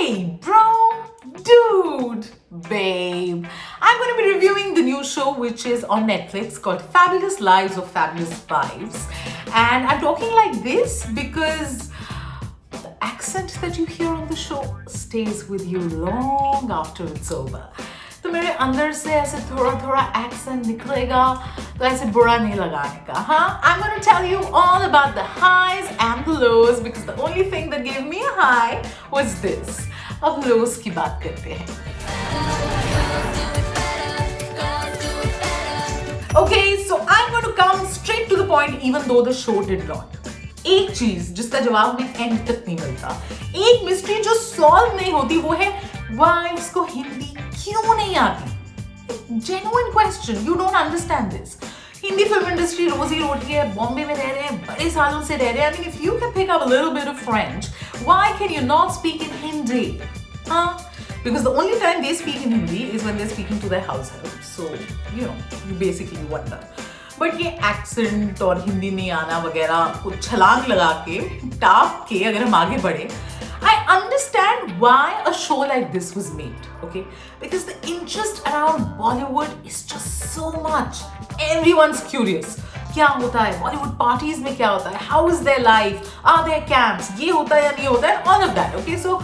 Hey, bro, dude, babe. I'm going to be reviewing the new show which is on Netflix called Fabulous Lives of Fabulous Wives. And I'm talking like this because the accent that you hear on the show stays with you long after it's over. तो मेरे अंदर से ऐसे थोड़ा थोड़ा accent निकलेगा तो ऐसे बुरा नहीं लगाने का हाँ I'm going to tell you all about the highs and the lows because the only thing that gave me a high was this. अब lows की बात करते हैं. Okay, so I'm going to come straight to the point even though the show did not. एक चीज जिसका जवाब में एंड तक नहीं मिलता, एक मिस्ट्री जो सॉल्व नहीं होती वो है वाइफ्स को हिंदी क्यों नहीं आती. Genuine question, you don't understand this. Hindi film industry रोजी रोटी है, बॉम्बे में रह रहे हैं, बड़े सालों से रह रहे हैं. I mean if you can pick up a little bit of French, why can you not speak in Hindi? हाँ, because the only time they speak in Hindi is when they're speaking to their househelp. So, you know, you basically wonder. But ये accent और हिंदी नहीं आना वगैरह को छलांग लगा के टाप के अगर हम आगे बढ़े, I understand why a show like this was made, okay? Because the interest around Bollywood is just so much. Everyone's curious. क्या होता है Bollywood parties में, क्या होता है, how is their life, are there camps, ये होता है या नहीं होता है, all of that, okay? So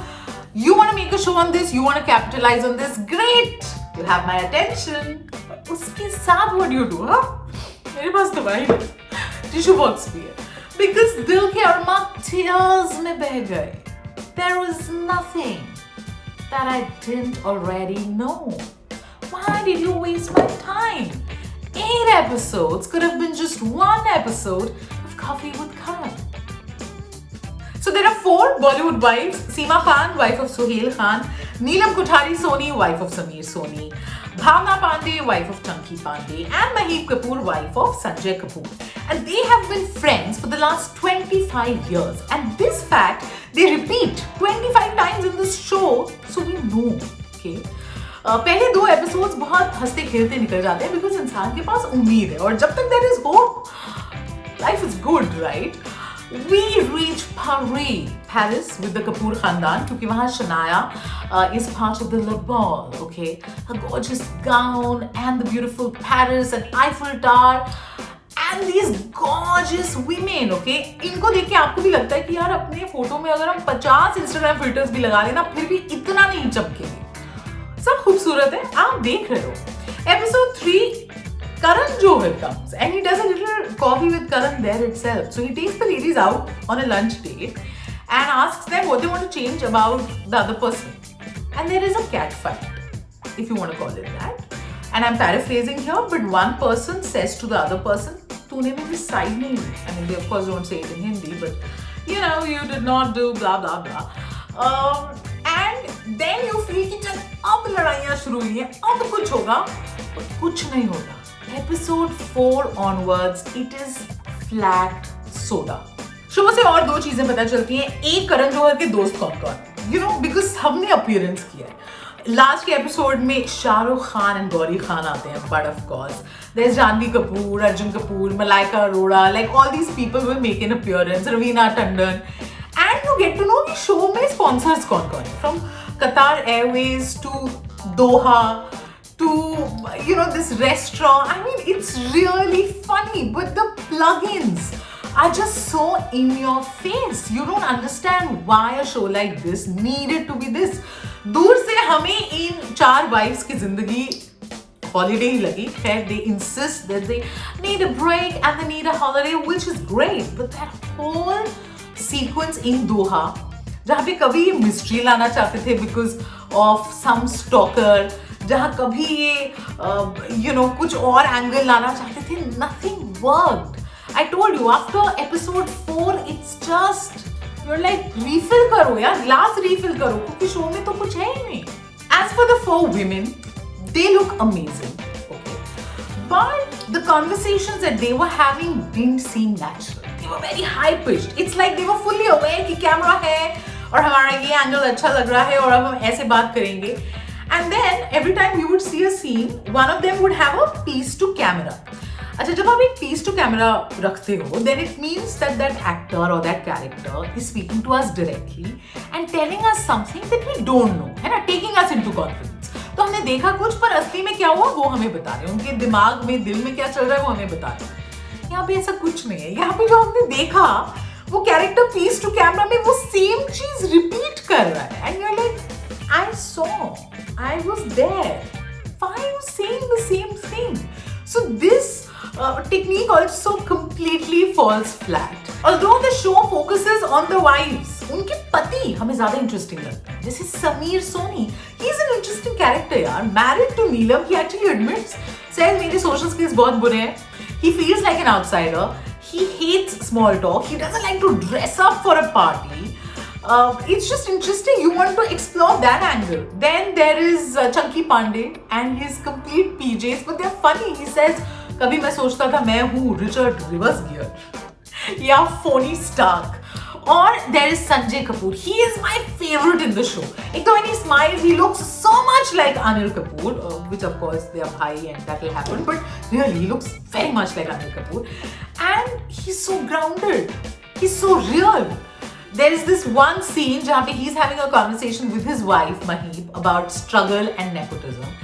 you want to make a show on this, you want to capitalize on this, great, you have my attention. उसके साथ what do you do, huh? मेरे पास तो भाई टिश्यू बॉक्स भी है because दिल के अरमा tears में बह गए. There was nothing that I didn't already know. Why did you waste my time? 8 episodes could have been just 1 episode of Coffee with Karan. So there are 4 Bollywood wives: Seema Khan, wife of Sohail Khan; Neelam Kothari Soni, wife of Sameer Soni; Bhavna Pandey, wife of Chunky Pandey; and Mahib Kapoor, wife of Sanjay Kapoor. And they have been friends for the last 25 years. And this fact, they repeat 25 times in this show, so we know, okay? पहले 2 episodes बहुत हंसते खेलते निकल जाते हैं because इंसान के पास उम्मीद है और जब तक there is hope, life is good, right? We reach Paris with the Kapoor Khandan क्योंकि वहाँ Shania is part of the Le Ball, okay? Her gorgeous gown and the beautiful Paris and Eiffel Tower and these gorgeous women, okay? इनको देख के आपको भी लगता है कि यार अपने फोटो में अगर हम 50 Instagram filters भी लगा लेना फिर भी इतना नहीं चमकेंगे. सब खूबसूरत है, आप देख रहे हो. Episode 3, Karan Johar comes and he does a little coffee with Karan there itself. So he takes the ladies out on a lunch date and asks them what they want to change about the other person. And there is a cat fight, if you want to call it that. And I'm paraphrasing here, but one person says to the other person, "तूने मेरी side नहीं ली." I mean, they of course don't say it in Hindi, but you know, you did not do blah blah blah. And then you feel कि चल अब लड़ाइयाँ शुरू हुई हैं, अब कुछ होगा, पर कुछ नहीं होगा. Episode 4 onwards, it is flat soda. Show से और 2 चीजें पता चलती हैं. एक, करण जौहर के दोस्त कौन कौन, you know, because हमने अपीयरेंस किया है. लास्ट के एपिसोड में शाहरुख खान एंड गौरी खान आते हैं, but of course there's Janhvi Kapoor, Arjun Kapoor, Malaika Arora, like all these people will make an appearance, Raveena Tandon, and you get to know कि शो में sponsors कौन कौन है, from Qatar Airways to Doha to, you know, this restaurant. I mean, it's really funny, but the plugins are just so in your face. You don't understand why a show like this needed to be this. दूर से हमें इन 4 wives की जिंदगी holiday ही लगी. खैर, they insist that they need a break and they need a holiday, which is great. But that whole sequence in Doha, जहाँ पे कभी ये mystery लाना चाहते थे because of some stalker, जहाँ कभी ये you know कुछ और एंगल लाना चाहते थे, nothing worked. I told you after episode 4 it's just you're like refill करो यार, glass refill करो क्योंकि शो में तो कुछ है ही नहीं. As for the 4 women, they look amazing, okay? But the conversations that they were having didn't seem natural. They were very high pitched. It's like they were fully aware कि camera है और हमारा ये एंगल अच्छा लग रहा है और अब हम ऐसे बात करेंगे. And then every time you would see a scene, one of them would have a piece to camera. अच्छा, जब आप एक पीस टू कैमरा रखते हो, then it means that that actor or that character is speaking to us directly and telling us something that we don't know, है ना, taking us into confidence. तो हमने देखा कुछ, पर असली में क्या हुआ वो हमें बता रहे हैं, उनके दिमाग में, दिल में क्या चल रहा है वो हमें बता रहे हैं. यहाँ पे ऐसा कुछ नहीं है. यहाँ पे जो हमने देखा वो कैरेक्टर पीस टू कैमरा में वो सेम चीज रिपीट कर रहा है. And you are like, I saw, I was there, why are you saying the same thing? So this technique also completely falls flat. Although the show focuses on the wives, उनके पति हमें ज्यादा interesting लगते हैं. जैसे Sameer Soni, he is an interesting character यार. Married to Neelam, he actually admits, says मेरे social skills बहुत बुरे हैं. He feels like an outsider. He hates small talk. He doesn't like to dress up for a party. It's just interesting. You want to explore that angle. Then there is Chunky Pandey and his complete PJs, but they're funny. He says, कभी मैं सोचता था मैं हूँ Richard reverse gear या Fani Stark. और there is Sanjay Kapoor. He is my favorite in the show. एक तो when he smiles, he looks so much like Anil Kapoor, which of course they are bhai and that will happen. But really, he looks very much like Anil Kapoor, and he's so grounded. He's so real. There is this one scene जहाँ पे he's having a conversation with his wife Mahib about struggle and nepotism,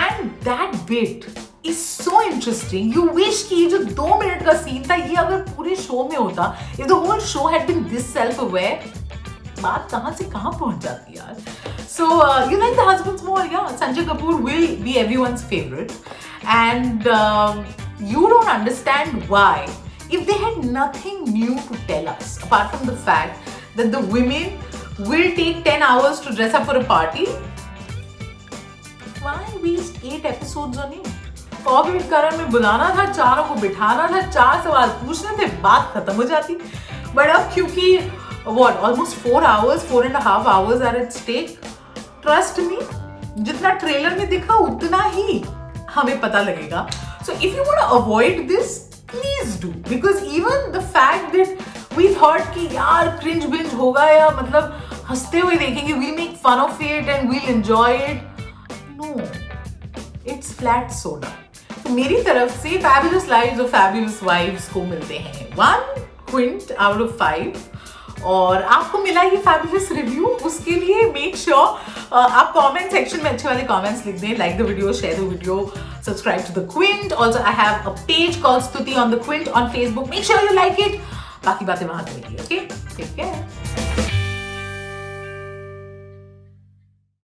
and that bit is so interesting. You wish कि ये जो 2 minute का scene था ये अगर पूरे शो में होता, if the whole show had been this self-aware, बात कहाँ से कहाँ पहुँच जाती यार. So you like the husbands more? Yeah, Sanjay Kapoor will be everyone's favorite, and you don't understand why. If they had nothing new to tell us apart from the fact that the women will take 10 hours to dress up for a party, why waste 8 episodes on it? कॉग्निट करण में बुलाना था, चारों को बिठाना था, 4 सवाल पूछने थे, बात खत्म हो जाती. बट अब क्योंकि almost 4 hours, 4.5 hours are at stake, trust me, जितना ट्रेलर में दिखा उतना ही हमें पता लगेगा. So if you want to avoid this, please do, because even the fact that we thought कि यार क्रिंज बिंज होगा या मतलब हंसते हुए देखेंगे, we make fun of it and we'll enjoy it. No, it's flat soda. तो मेरी तरफ से फैबुलस लाइव्स और फैबुलस वाइव्स को मिलते हैं 1 क्विंट आउट ऑफ 5. और आपको मिला ये फैबुलस रिव्यू, उसके लिए मेक श्योर आप कमेंट सेक्शन में अच्छे वाले कमेंट्स लिख दें. Like the video, share the video, subscribe to the Quint. Also I have a page called Stuti on the Quint on Facebook. Make sure you like it. बाकी बातें वहां करेंगे. Okay, take care.